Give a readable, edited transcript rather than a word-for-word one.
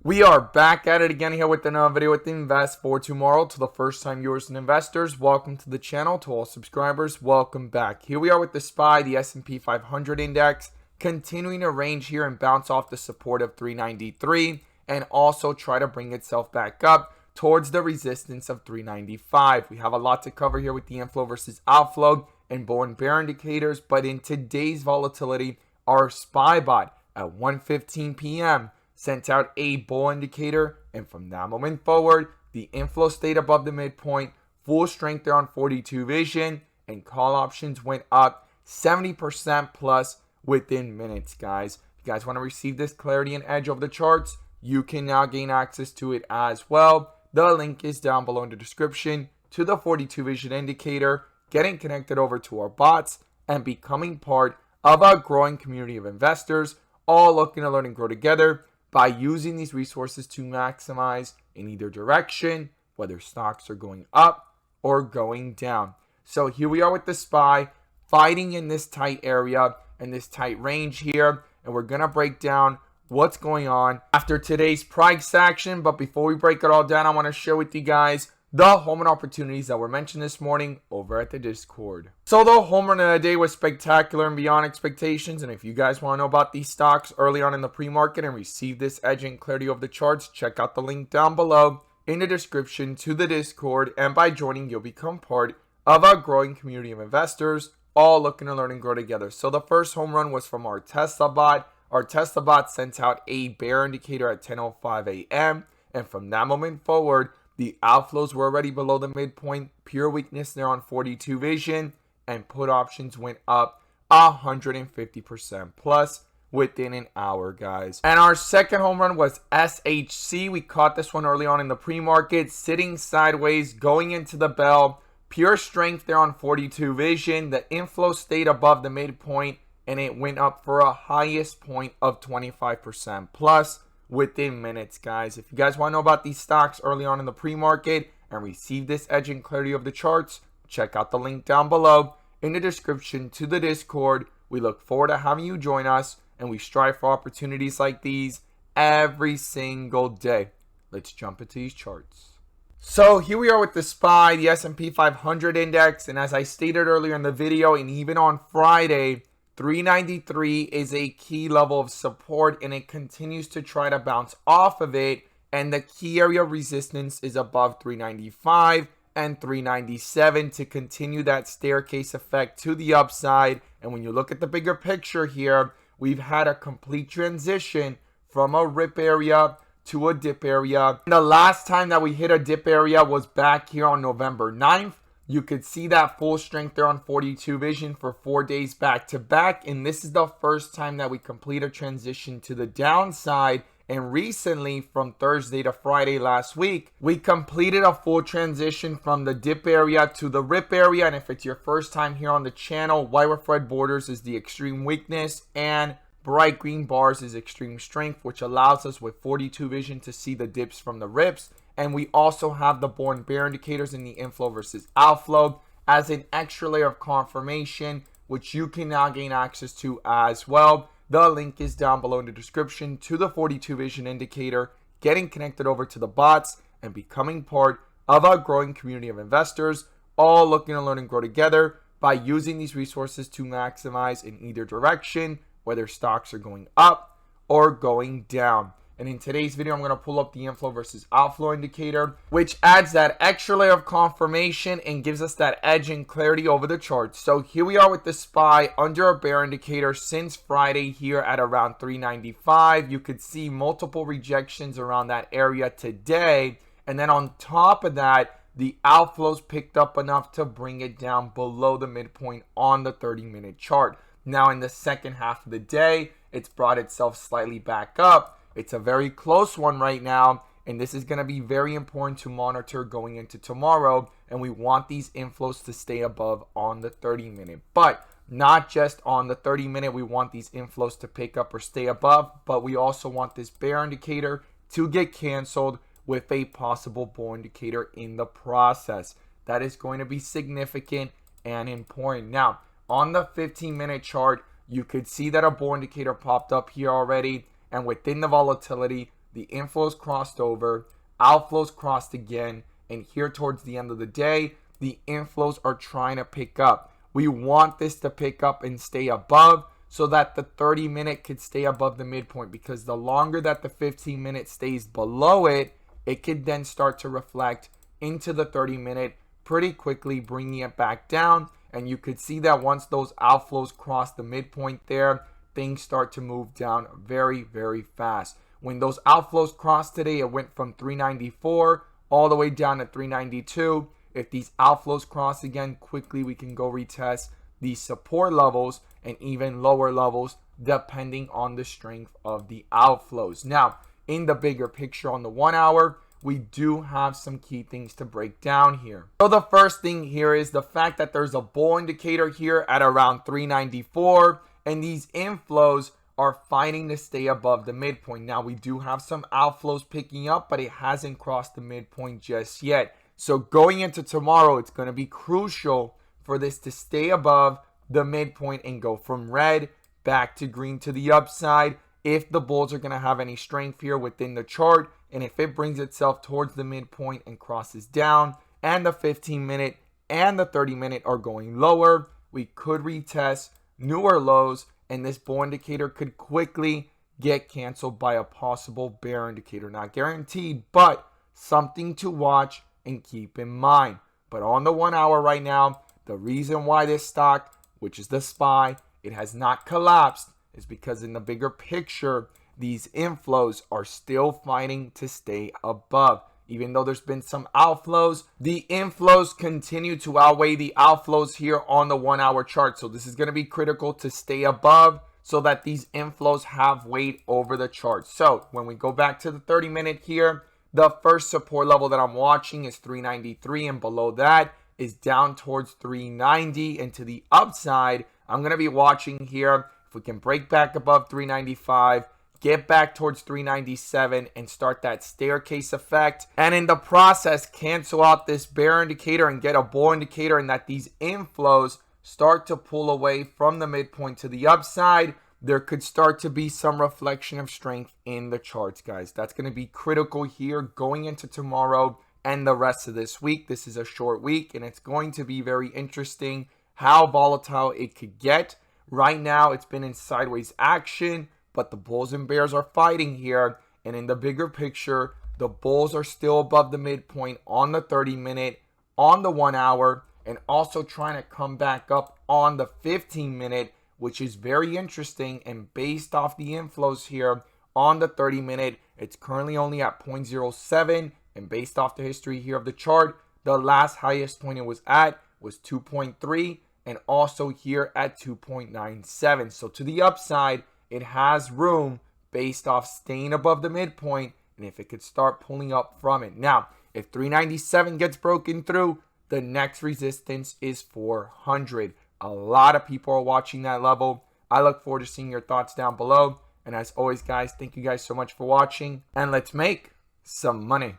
We are back at it again here with another video with Invest for Tomorrow. To the first time viewers and investors, welcome to the channel. To all subscribers, welcome back. Here we are with the SPY, the S&P 500 index, continuing to range here and bounce off the support of 393 and also try to bring itself back up towards the resistance of 395. We have a lot to cover here with the inflow versus outflow and bull and bear indicators, but in today's volatility, our SPY bot at 1:15 p.m. sent out a bull indicator, and from that moment forward, the inflow stayed above the midpoint, full strength there on 42 vision, and call options went up 70% plus within minutes, guys. If you guys want to receive this clarity and edge of the charts, you can now gain access to it as well. The link is down below in the description to the 42 vision indicator, getting connected over to our bots, and becoming part of a growing community of investors, all looking to learn and grow together by using these resources to maximize in either direction, whether stocks are going up or going down. So here we are with the SPY, fighting in this tight area and this tight range here, and we're gonna break down what's going on after today's price action. But before we break it all down, I want to share with you guys the home run opportunities that were mentioned this morning over at the Discord. So the home run of the day was spectacular and beyond expectations. And if you guys want to know about these stocks early on in the pre-market and receive this edge and clarity of the charts, check out the link down below in the description to the Discord. And by joining, you'll become part of a growing community of investors, all looking to learn and grow together. So the first home run was from our Tesla bot. Our Tesla bot sent out a bear indicator at 10:05 a.m. And from that moment forward, the outflows were already below the midpoint, pure weakness there on 42 vision, and put options went up 150% plus within an hour, guys. And our second home run was SHC. We caught this one early on in the pre-market, sitting sideways, going into the bell, pure strength there on 42 vision. The inflow stayed above the midpoint, and it went up for a highest point of 25% plus within minutes, guys. If you guys want to know about these stocks early on in the pre-market and receive this edge and clarity of the charts, check out the link down below in the description to the Discord. We look forward to having you join us, and we strive for opportunities like these every single day. Let's jump into these charts. So here we are with the SPY, the S&P 500 index, and as I stated earlier in the video, and even on Friday, 393 is a key level of support, and it continues to try to bounce off of it, and the key area of resistance is above 395 and 397 to continue that staircase effect to the upside. And when you look at the bigger picture here, we've had a complete transition from a rip area to a dip area. And the last time that we hit a dip area was back here on November 9th. You could see that full strength there on 42 vision for 4 days back to back. And this is the first time that we complete a transition to the downside. And recently, from Thursday to Friday last week, we completed a full transition from the dip area to the rip area. And if it's your first time here on the channel, white with red borders is the extreme weakness, and bright green bars is extreme strength, which allows us with 42 vision to see the dips from the rips. And we also have the bull and bear indicators in the inflow versus outflow as an extra layer of confirmation, which you can now gain access to as well. The link is down below in the description to the 42 vision indicator, getting connected over to the bots and becoming part of a growing community of investors, all looking to learn and grow together by using these resources to maximize in either direction, whether stocks are going up or going down. And in today's video, I'm going to pull up the inflow versus outflow indicator, which adds that extra layer of confirmation and gives us that edge and clarity over the charts. So here we are with the SPY under a bear indicator since Friday here at around 395. You could see multiple rejections around that area today. And then on top of that, the outflows picked up enough to bring it down below the midpoint on the 30-minute chart. Now in the second half of the day, it's brought itself slightly back up. It's a very close one right now, and this is going to be very important to monitor going into tomorrow, and we want these inflows to stay above on the 30-minute. But not just on the 30-minute, we want these inflows to pick up or stay above, but we also want this bear indicator to get canceled with a possible bull indicator in the process. That is going to be significant and important. Now, on the 15-minute chart, you could see that a bull indicator popped up here already. And within the volatility, the inflows crossed over, outflows crossed again, and here towards the end of the day, the inflows are trying to pick up. We want this to pick up and stay above so that the 30-minute could stay above the midpoint, because the longer that the 15-minute stays below it, it could then start to reflect into the 30-minute pretty quickly, bringing it back down. And you could see that once those outflows cross the midpoint there, things start to move down very, very fast. When those outflows crossed today, it went from 394 all the way down to 392. If these outflows cross again quickly, we can go retest these support levels and even lower levels depending on the strength of the outflows. Now, in the bigger picture on the 1 hour, we do have some key things to break down here. So the first thing here is the fact that there's a bull indicator here at around 394, and these inflows are fighting to stay above the midpoint. Now, we do have some outflows picking up, but it hasn't crossed the midpoint just yet. So going into tomorrow, it's going to be crucial for this to stay above the midpoint and go from red back to green to the upside if the bulls are going to have any strength here within the chart. And if it brings itself towards the midpoint and crosses down, and the 15-minute and the 30-minute are going lower, we could retest newer lows, and this bull indicator could quickly get canceled by a possible bear indicator. Not guaranteed, but something to watch and keep in mind. But on the 1 hour right now, the reason why this stock, which is the SPY, it has not collapsed is because in the bigger picture, these inflows are still fighting to stay above. Even though there's been some outflows, the inflows continue to outweigh the outflows here on the 1 hour chart. So this is going to be critical to stay above so that these inflows have weight over the chart. So when we go back to the 30-minute here, the first support level that I'm watching is 393, and below that is down towards 390. And to the upside, I'm going to be watching here if we can break back above 395, get back towards 397 and start that staircase effect, and in the process cancel out this bear indicator and get a bull indicator, and that these inflows start to pull away from the midpoint to the upside, there could start to be some reflection of strength in the charts, guys. That's going to be critical here going into tomorrow and the rest of this week. This is a short week, and it's going to be very interesting how volatile it could get. Right now, it's been in sideways action, but the bulls and bears are fighting here. And in the bigger picture, the bulls are still above the midpoint on the 30-minute, on the 1 hour, and also trying to come back up on the 15-minute, which is very interesting. And based off the inflows here on the 30-minute, it's currently only at 0.07. And based off the history here of the chart, the last highest point it was at was 2.3, and also here at 2.97. So to the upside, it has room based off staying above the midpoint, and if it could start pulling up from it. Now, if 397 gets broken through, the next resistance is 400. A lot of people are watching that level. I look forward to seeing your thoughts down below. And as always, guys, thank you guys so much for watching, and let's make some money.